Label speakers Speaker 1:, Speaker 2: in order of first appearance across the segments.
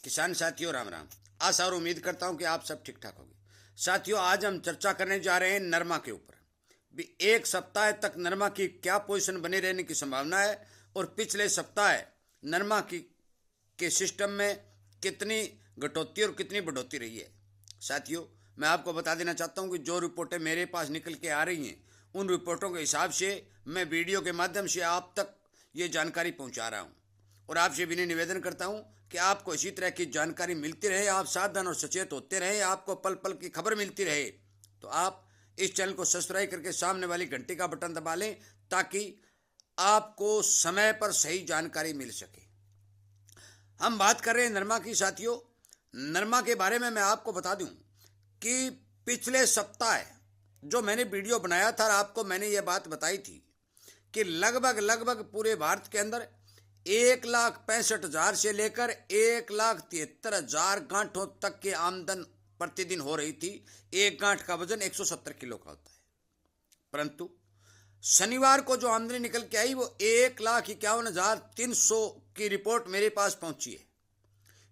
Speaker 1: किसान साथियों राम राम। आशा और उम्मीद करता हूं कि आप सब ठीक ठाक होंगे। साथियों, आज हम चर्चा करने जा रहे हैं नरमा के ऊपर। भी एक सप्ताह तक नरमा की क्या पोजीशन बने रहने की संभावना है और पिछले सप्ताह नरमा के सिस्टम में कितनी घटोती और कितनी बढ़ोतरी रही है। साथियों, मैं आपको बता देना चाहता हूं कि जो रिपोर्टें मेरे पास निकल के आ रही हैं उन रिपोर्टों के हिसाब से मैं वीडियो के माध्यम से आप तक ये जानकारी पहुंचा रहा हूं और आपसे विनय निवेदन करता हूं कि आपको इसी तरह की जानकारी मिलती रहे, आप सावधान और सचेत होते रहे, आपको पल पल की खबर मिलती रहे। तो आप इस चैनल को सब्सक्राइब करके सामने वाली घंटी का बटन दबा लें ताकि आपको समय पर सही जानकारी मिल सके। हम बात कर रहे हैं नरमा की। साथियों, नरमा के बारे में मैं आपको बता दूं कि पिछले सप्ताह जो मैंने वीडियो बनाया था, आपको मैंने ये बात बताई थी कि लगभग पूरे भारत के अंदर 1,65,000 से लेकर 1,73,000 गांठों तक की आमदन प्रतिदिन हो रही थी। एक गांठ का वजन 170 किलो का होता है। परंतु शनिवार को जो आमदनी निकल के आई वो 1,51,300 की रिपोर्ट मेरे पास पहुंची है।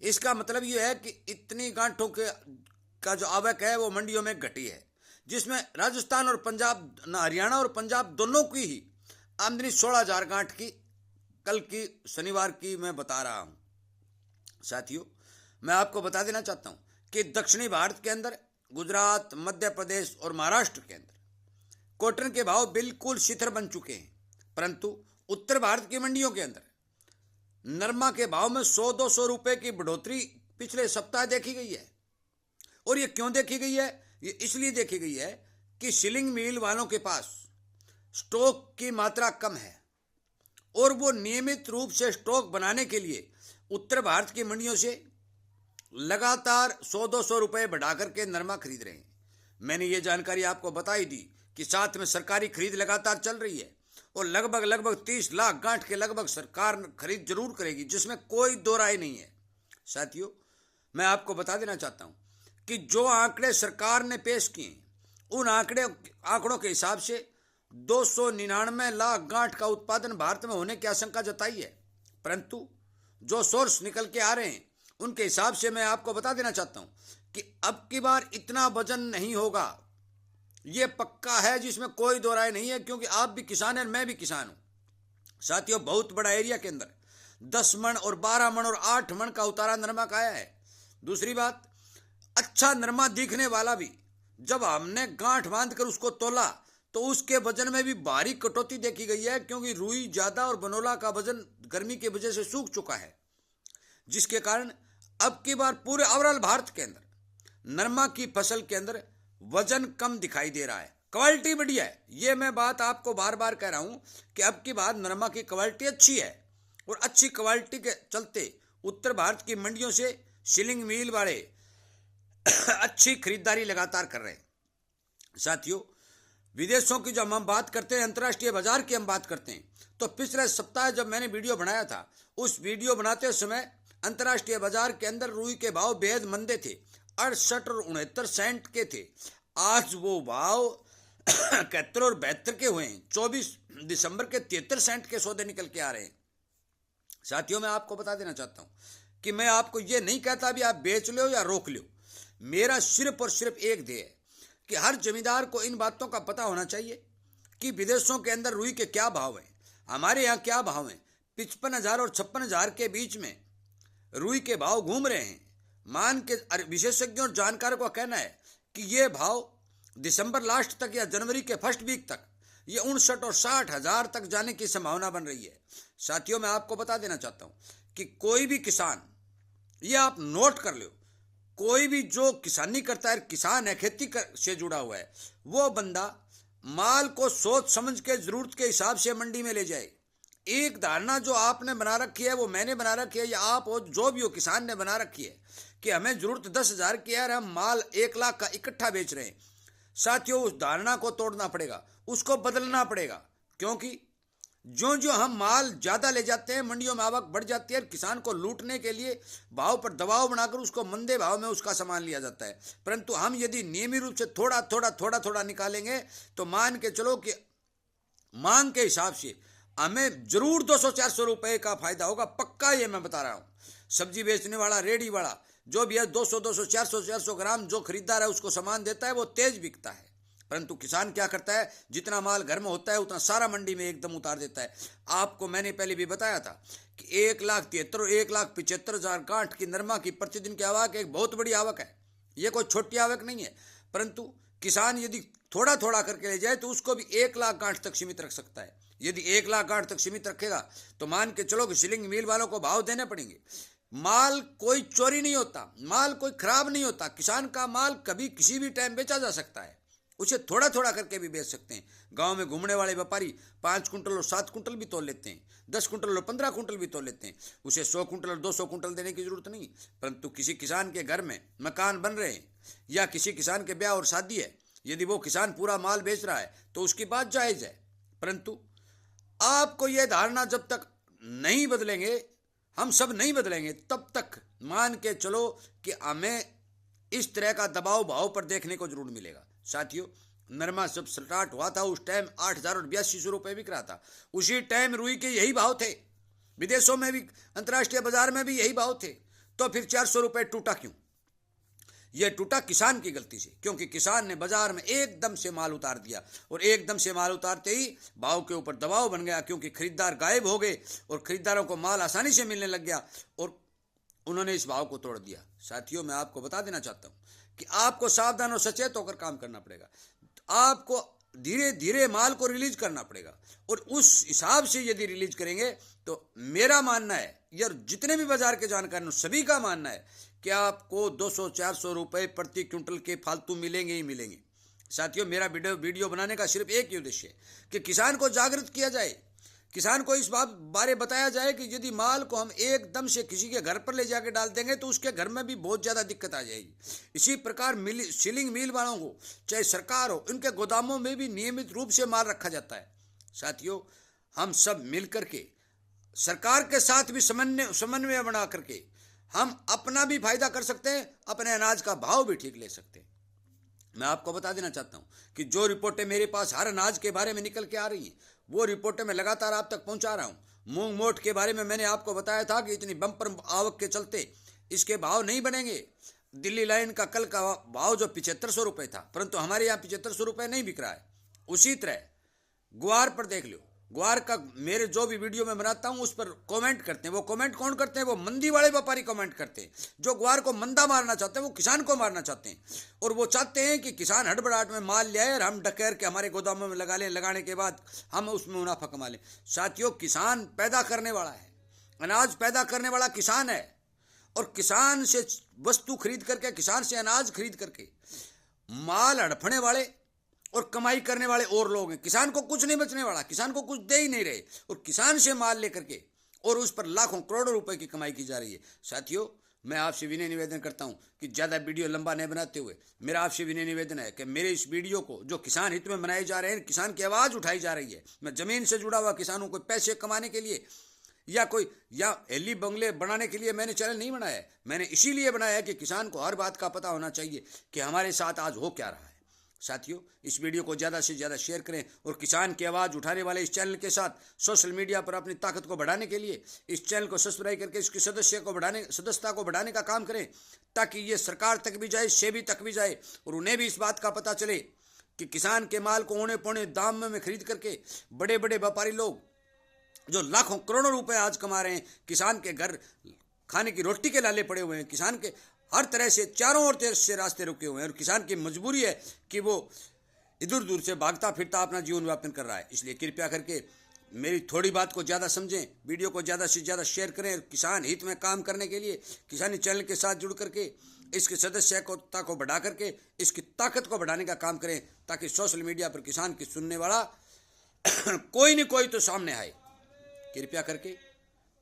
Speaker 1: इसका मतलब ये है कि इतनी गांठों का जो आवक है वो मंडियों में घटी है, जिसमें राजस्थान और पंजाब, हरियाणा और पंजाब दोनों की ही आमदनी 16,000 गांठ की कल की शनिवार की मैं बता रहा हूं। साथियों, मैं आपको बता देना चाहता हूं कि दक्षिणी भारत के अंदर गुजरात, मध्य प्रदेश और महाराष्ट्र के अंदर कॉटन के भाव बिल्कुल शिथिल बन चुके हैं। परंतु उत्तर भारत की मंडियों के अंदर नरमा के भाव में 100-200 रुपए की बढ़ोतरी पिछले सप्ताह देखी गई है। और ये क्यों देखी गई है? ये इसलिए देखी गई है कि शिलिंग मिल वालों के पास स्टॉक की मात्रा कम है और वो नियमित रूप से स्टॉक बनाने के लिए उत्तर भारत की मंडियों से लगातार 100-200 रुपए बढ़ा करके नरमा खरीद रहे हैं। मैंने ये जानकारी आपको बताई दी कि साथ में सरकारी खरीद लगातार चल रही है और लगभग 30 लाख गांठ के लगभग सरकार खरीद जरूर करेगी, जिसमें कोई दो राय नहीं है। साथियों, मैं आपको बता देना चाहता हूं कि जो आंकड़े सरकार ने पेश किए उन आंकड़ों के हिसाब से 299 लाख गांठ का उत्पादन भारत में होने की आशंका जताई है। परंतु जो सोर्स निकल के आ रहे हैं उनके हिसाब से मैं आपको बता देना चाहता हूं कि अब की बार इतना वजन नहीं होगा। ये पक्का है, जिसमें कोई दो राय नहीं है, क्योंकि आप भी किसान हैं, मैं भी किसान हूं। साथियों, बहुत बड़ा एरिया के अंदर 10 मन और 12 मन और 8 मन का उतारा नरमा का आया है। दूसरी बात, अच्छा नरमा दिखने वाला भी जब हमने गांठ बांधकर उसको तोला तो उसके वजन में भी भारी कटौती देखी गई है, क्योंकि रुई ज्यादा और बनोला का वजन गर्मी की वजह से सूख चुका है, जिसके कारण अब की बार पूरे ओवरऑल भारत के अंदर नरमा की फसल के अंदर वजन कम दिखाई दे रहा है। क्वालिटी बढ़िया है, ये मैं बात आपको बार बार कह रहा हूं कि अब की बार नरमा की क्वालिटी अच्छी है और अच्छी क्वालिटी के चलते उत्तर भारत की मंडियों से शिलिंग मिल वाले अच्छी खरीदारी लगातार कर रहे हैं। साथियों, विदेशों की जब हम बात करते हैं, अंतर्राष्ट्रीय बाजार की हम बात करते हैं, तो पिछले सप्ताह जब मैंने वीडियो बनाया था, उस वीडियो बनाते समय अंतर्राष्ट्रीय बाजार के अंदर रुई के भाव बेहद मंदे थे, 68 और 69 सेंट के थे। आज वो भाव 71 और 72 के हुए हैं। 24 दिसंबर के 73 सेंट के सौदे निकल के आ रहे हैं। साथियों, मैं आपको बता देना चाहता हूं कि मैं आपको ये नहीं कहता भी आप बेच लो या रोक लो। मेरा सिर्फ और सिर्फ एक ध्येय है कि हर जमींदार को इन बातों का पता होना चाहिए कि विदेशों के अंदर रुई के क्या भाव हैं, हमारे यहाँ क्या भाव हैं। 55,000 और 56,000 के बीच में रुई के भाव घूम रहे हैं। मान के विशेषज्ञों और जानकारों का कहना है कि ये भाव दिसंबर लास्ट तक या जनवरी के फर्स्ट वीक तक ये 59 और 60,000 तक जाने की संभावना बन रही है। साथियों, मैं आपको बता देना चाहता हूं कि कोई भी किसान, ये आप नोट कर लो, कोई भी जो किसानी करता है, किसान है, खेती से जुड़ा हुआ है, वो बंदा माल को सोच समझ के जरूरत के हिसाब से मंडी में ले जाए। एक धारणा जो आपने बना रखी है, वो मैंने बना रखी है, या आप हो जो भी हो किसान ने बना रखी है कि हमें जरूरत 10,000 की है, हम माल 1 लाख का इकट्ठा बेच रहे हैं। साथियों, उस धारणा को तोड़ना पड़ेगा, उसको बदलना पड़ेगा, क्योंकि जो जो हम माल ज्यादा ले जाते हैं मंडियों में आवक बढ़ जाती है। किसान को लूटने के लिए भाव पर दबाव बनाकर उसको मंदे भाव में उसका सामान लिया जाता है। परंतु हम यदि नियमित रूप से थोड़ा निकालेंगे तो मान के चलो कि मांग के हिसाब से हमें जरूर 200-400 रुपए का फायदा होगा, पक्का, ये मैं बता रहा हूं। सब्जी बेचने वाला, रेडी वाला, जो भी है 200 200 400 ग्राम जो खरीदार है उसको सामान देता है, वो तेज बिकता है। परंतु किसान क्या करता है, जितना माल घर में होता है उतना सारा मंडी में एकदम उतार देता है। आपको मैंने पहले भी बताया था कि 1,73,1,75,000 गांठ की नरमा की प्रतिदिन की आवक एक बहुत बड़ी आवक है। ये कोई छोटी आवक नहीं है। परंतु किसान यदि थोड़ा थोड़ा करके ले जाए तो उसको भी 1,00,000 गांठ तक सीमित रख सकता है। यदि 1,00,000 गांठ तक सीमित रखेगा तो मान के चलो कि सीलिंग मिल वालों को भाव देने पड़ेंगे। माल कोई चोरी नहीं होता, माल कोई खराब नहीं होता। किसान का माल कभी किसी भी टाइम बेचा जा सकता है, उसे थोड़ा थोड़ा करके भी बेच सकते हैं। गांव में घूमने वाले व्यापारी 5 कुंटल और 7 कुंटल भी तोल लेते हैं, 10 कुंटल और 15 कुंटल भी तोल लेते हैं। उसे 100 कुंटल और 200 कुंटल देने की जरूरत नहीं। परंतु किसी किसान के घर में मकान बन रहे हैं या किसी किसान के ब्याह और शादी है, यदि वो किसान पूरा माल बेच रहा है तो उसकी बात जायज़ है। परंतु आपको यह धारणा जब तक नहीं बदलेंगे, हम सब नहीं बदलेंगे, तब तक मान के चलो कि हमें इस तरह का दबाव भाव पर देखने को जरूर मिलेगा। साथियों, नरमा जब स्टार्ट हुआ था उस टाइम 8,000 और 8200 रुपये बिक रहा था। उसी टाइम रुई के यही भाव थे, विदेशों में भी, अंतर्राष्ट्रीय बाजार में भी यही भाव थे। तो फिर 400 रुपये टूटा क्यों? यह टूटा किसान की गलती से, क्योंकि किसान ने बाजार में एकदम से माल उतार दिया और एकदम से माल उतारते ही भाव के ऊपर दबाव बन गया, क्योंकि खरीदार गायब हो गए और खरीदारों को माल आसानी से मिलने लग गया और उन्होंने इस भाव को तोड़ दिया। साथियों, मैं आपको बता देना चाहता हूं कि आपको सावधान और सचेत होकर काम करना पड़ेगा। आपको धीरे धीरे माल को रिलीज करना पड़ेगा और उस हिसाब से यदि रिलीज करेंगे तो मेरा मानना है, यार जितने भी बाजार के जानकार सभी का मानना है कि आपको 200-400 रुपये प्रति क्विंटल के फालतू मिलेंगे ही मिलेंगे। साथियों, मेरा वीडियो बनाने का सिर्फ एक ही उद्देश्य है कि किसान को जागृत किया जाए, किसान को इस बात बारे बताया जाए कि यदि माल को हम एकदम से किसी के घर पर ले जाके डाल देंगे तो उसके घर में भी बहुत ज़्यादा दिक्कत आ जाएगी। इसी प्रकार सीलिंग मिल वालों को, चाहे सरकार हो, इनके गोदामों में भी नियमित रूप से माल रखा जाता है। साथियों, हम सब मिल करके सरकार के साथ भी समन्वय बना करके हम अपना भी फायदा कर सकते हैं, अपने अनाज का भाव भी ठीक ले सकते हैं। मैं आपको बता देना चाहता हूं कि जो रिपोर्टें मेरे पास हर अनाज के बारे में निकल के आ रही हैं, वो रिपोर्टें मैं लगातार आप तक पहुंचा रहा हूं। मूंग मोट के बारे में मैंने आपको बताया था कि इतनी बम्पर आवक के चलते इसके भाव नहीं बनेंगे। दिल्ली लाइन का कल का भाव जो 7500 रुपये था, परंतु हमारे यहाँ 7500 रुपये नहीं बिक रहा है। उसी तरह ग्वार पर देख लो, ग्वार का मेरे जो भी वीडियो में बनाता हूं उस पर कमेंट करते हैं। वो कमेंट कौन करते हैं? वो मंदी वाले व्यापारी कमेंट करते हैं, जो ग्वार को मंदा मारना चाहते हैं, वो किसान को मारना चाहते हैं। और वो चाहते हैं कि किसान हड़बड़ाहट में माल ले आए और हम डकेर के हमारे गोदामों में लगा लें, लगाने के बाद हम उसमें मुनाफा कमा लें। साथियों, किसान पैदा करने वाला है, अनाज पैदा करने वाला किसान है, और किसान से वस्तु खरीद करके, किसान से अनाज खरीद करके माल हड़पने वाले और कमाई करने वाले और लोग हैं। किसान को कुछ नहीं बचने वाला, किसान को कुछ दे ही नहीं रहे, और किसान से माल लेकर के और उस पर लाखों करोड़ों रुपए की कमाई की जा रही है। साथियों, मैं आपसे विनय निवेदन करता हूं कि ज़्यादा वीडियो लंबा नहीं बनाते हुए मेरा आपसे विनय निवेदन है कि मेरे इस वीडियो को जो किसान हित में बनाए जा रहे हैं, किसान की आवाज़ उठाई जा रही है। मैं ज़मीन से जुड़ा हुआ किसानों को पैसे कमाने के लिए या हेली बंगले बनाने के लिए मैंने चैनल नहीं बनाया है। मैंने इसीलिए बनाया है कि किसान को हर बात का पता होना चाहिए कि हमारे साथ आज हो क्या रहा है। साथियों, इस वीडियो को ज़्यादा से ज़्यादा शेयर करें और किसान की आवाज़ उठाने वाले इस चैनल के साथ सोशल मीडिया पर अपनी ताकत को बढ़ाने के लिए इस चैनल को सब्सक्राइब करके इसकी सदस्यता को बढ़ाने का काम करें, ताकि ये सरकार तक भी जाए, सेबी तक भी जाए और उन्हें भी इस बात का पता चले कि किसान के माल को औने पौने दाम में खरीद करके बड़े बड़े व्यापारी लोग जो लाखों करोड़ों रुपए आज कमा रहे हैं, किसान के घर खाने की रोटी के लाले पड़े हुए हैं, किसान के हर तरह से चारों ओर से रास्ते रुके हुए हैं, और किसान की मजबूरी है कि वो इधर उधर से भागता फिरता अपना जीवन यापन कर रहा है। इसलिए कृपया करके मेरी थोड़ी बात को ज़्यादा समझें, वीडियो को ज़्यादा से ज़्यादा शेयर करें। किसान हित में काम करने के लिए किसानी चैनल के साथ जुड़ करके इसकी सदस्यता को बढ़ा करके इसकी ताकत को बढ़ाने का काम करें, ताकि सोशल मीडिया पर किसान की सुनने वाला कोई न कोई तो सामने आए। कृपया करके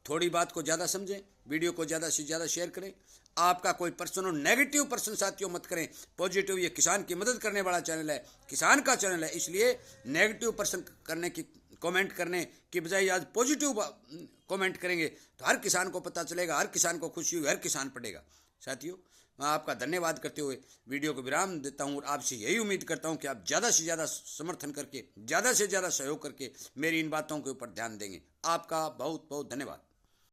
Speaker 1: थोड़ी बात को ज़्यादा समझें, वीडियो को ज़्यादा से ज़्यादा शेयर करें। आपका कोई पर्सन और नेगेटिव पर्सन साथियों मत करें, पॉजिटिव, ये किसान की मदद करने वाला चैनल है, किसान का चैनल है। इसलिए नेगेटिव पर्सन करने की कमेंट करने की बजाय आज पॉजिटिव कमेंट करेंगे तो हर किसान को पता चलेगा, हर किसान को खुशी हुई, हर किसान पढ़ेगा। साथियों, मैं आपका धन्यवाद करते हुए वीडियो को विराम देता हूँ और आपसे यही उम्मीद करता हूँ कि आप ज़्यादा से ज़्यादा समर्थन करके, ज़्यादा से ज़्यादा सहयोग करके मेरी इन बातों के ऊपर ध्यान देंगे। आपका बहुत बहुत धन्यवाद।